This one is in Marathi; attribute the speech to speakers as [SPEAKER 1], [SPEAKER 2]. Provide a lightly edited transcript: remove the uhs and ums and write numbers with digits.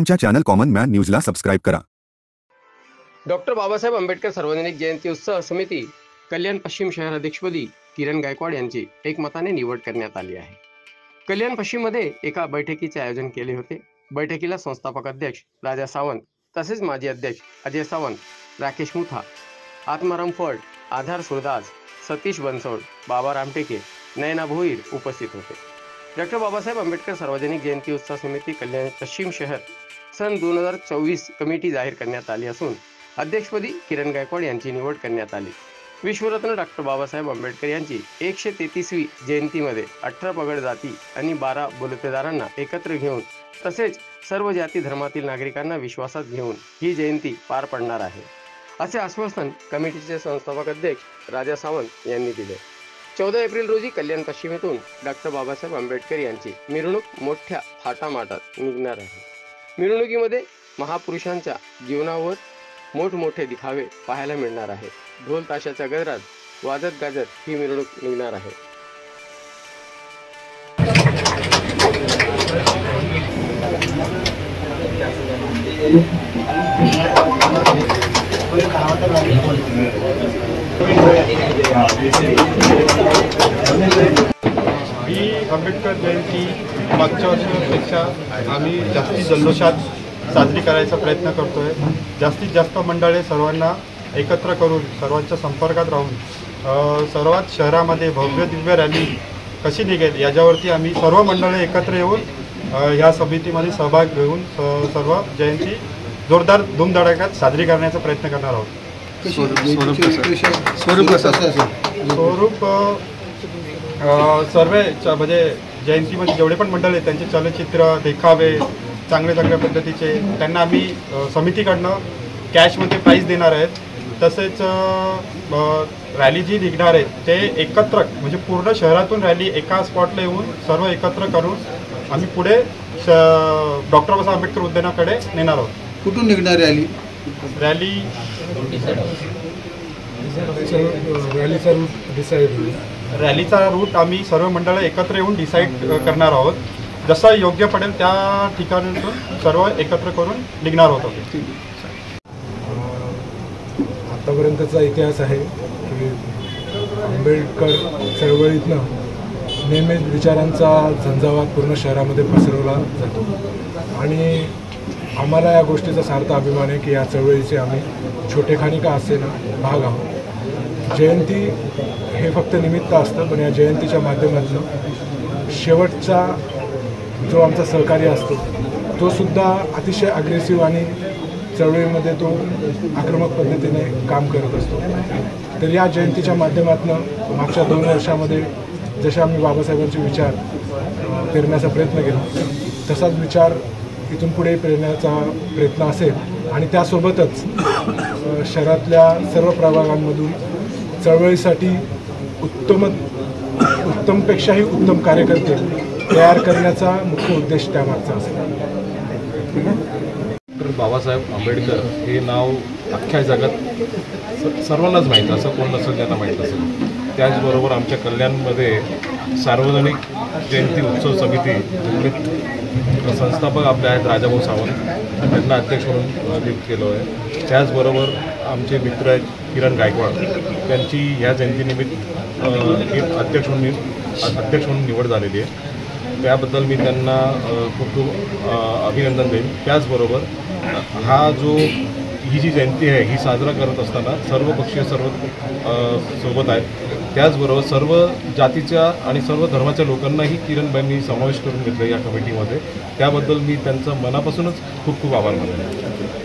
[SPEAKER 1] आमच्या चॅनल कॉमन मॅन न्यूजला सबस्क्राईब करा।
[SPEAKER 2] डॉक्टर बाबासाहेब आंबेडकर सार्वजनिक जयंती उत्सव समिती कल्याण पश्चिम शहर अध्यक्षपदी किरण गायकवाड यांची एकमताने निवड करण्यात आली आहे। कल्याण पश्चिम मध्ये एका बैठकीचे आयोजन केले होते। बैठकीला संस्थापक अध्यक्ष राजा सावंत तसेच माजी अध्यक्ष अजय सावंत, राकेश मुथा, आत्माराम फड, आधार सुरदास, सतीश बनसोड, बाबा रामटेके, नयना भोईर उपस्थित होते। डॉक्टर बाबासाहेब आंबेडकर सार्वजनिक जयंती उत्सव समिती कल्याण पश्चिम शहर सन 2024 कमिटी जाहीर करण्यात आली असून अध्यक्षपदी किरण गायकवाड यांची निवड करण्यात आली। विश्वरत्न डॉक्टर बाबासाहेब आंबेडकर यांची 133वी जयंतीमध्ये 18 पगड जाती आणि 12 बलुतेदारांना एकत्र घेऊन तसेच सर्व जाती धर्मातील नागरिकांना विश्वासात घेऊन ही जयंती पार पडणार आहे, असे आश्वासन कमिटीचे संस्थापक अध्यक्ष राजा सावंत यांनी दिले। 14 एप्रिल रोजी कल्याण पश्चिम येथून डॉक्टर बाबासाहेब आंबेडकर यांची मिरवणूक मोठ्या थाटामाटात निघणार आहे। मिरवणुकीमध्ये महापुरुषांच्या जीवनावर मोठमोठे दिखावे पाहायला मिळणार आहे। ढोल ताशाच्या गजरात वाजत गाजत ही मिरवणूक निघणार आहे।
[SPEAKER 3] ही आंबेडकर जयंती मागच्या वर्षापेक्षा आम्ही जास्ती जल्लोषात साजरी करायचा प्रयत्न करतोय। जास्तीत जास्त मंडळे सर्वांना एकत्र करून सर्वांच्या संपर्कात राहून सर्वात शहरामध्ये भव्य दिव्य रॅली कशी निघेल याच्यावरती आम्ही सर्व मंडळे एकत्र येऊन ह्या समितीमध्ये सहभाग घेऊन सर्व जयंती जोरदार धूमधडाक्यात साजरी करण्याचा प्रयत्न करणार आहोत। स्वरूप सर्व म्हणजे जयंतीमध्ये जेवढे पण मंडळ आहेत त्यांचे चलचित्र देखावे चांगल्या चांगल्या पद्धतीचे त्यांना आम्ही समितीकडनं कॅशमध्ये प्राईज देणार आहेत। तसेच रॅली जी निघणार आहे ते एकत्र म्हणजे पूर्ण शहरातून रॅली एका स्पॉटला येऊन सर्व एकत्र करून आम्ही पुढे डॉक्टर बाबासाहेब आंबेडकर उद्यानाकडे नेणार आहोत।
[SPEAKER 4] कुठून निघणार रॅली?
[SPEAKER 3] रॅलीचा रूट आम्ही सर्व मंडळं एकत्र येऊन डिसाईड करणार आहोत। जसं योग्य पडेल त्या ठिकाणातून सर्व एकत्र करून निघणार होतो।
[SPEAKER 5] आतापर्यंतचा इतिहास आहे की आंबेडकर चळवळीतनं नेहमीच विचारांचा झंझावात पूर्ण शहरामध्ये पसरवला जातो आणि आम्हाला या गोष्टीचा सार्थ अभिमान आहे की या चळवळीचे आम्ही छोटेखानी का असेना भाग आहोत। जयंती हे फक्त निमित्त असतं, पण या जयंतीच्या माध्यमातून शेवटचा जो आमचा सहकारी असतो तो सुद्धा अतिशय अग्रेसिव्ह आणि चळवळीमध्ये तो आक्रमक पद्धतीने काम करत असतो। तर या जयंतीच्या माध्यमातून मागच्या 2 वर्षामध्ये जसे आम्ही बाबासाहेबांचे विचार पेरण्याचा प्रयत्न केला तसाच विचार इथून पुढे पेरण्याचा प्रयत्न असेल आणि त्यासोबतच शहरातल्या सर्व प्रभागांमधून चळवळीसाठी उत्तमपेक्षाही उत्तम कार्यकर्ते तयार करण्याचा मुख्य उद्देश त्यामागचा असेल।
[SPEAKER 6] डॉक्टर बाबासाहेब आंबेडकर हे नाव अख्ख्या जगात सर्वांनाच माहीत, असं कोण नसेल त्यांना माहीत असेल। त्याचबरोबर आमच्या कल्याणमध्ये सार्वजनिक जयंती उत्सव समिती संस्थापक आपले आहेत राजाभाऊ सावंत, त्यांना अध्यक्ष म्हणून नियुक्त केलं आहे। त्याचबरोबर आमचे मित्र आहेत किरण गायकवाड, त्यांची ह्या जयंतीनिमित्त अध्यक्ष म्हणून निवड झालेली आहे। त्याबद्दल मी त्यांना खूप खूप अभिनंदन देईन। त्याचबरोबर ही जी जयंती आहे ही साजरा करत असताना सर्व पक्षीय सर्व सोबत आहेत। त्याचबरोबर सर्व जातीच्या आणि सर्व धर्माच्या लोकांनाही किरणबाईंनी समावेश करून घेतलं या कमिटीमध्ये। त्याबद्दल मी त्यांचा मनापासूनच खूप खूप आभार मानतो।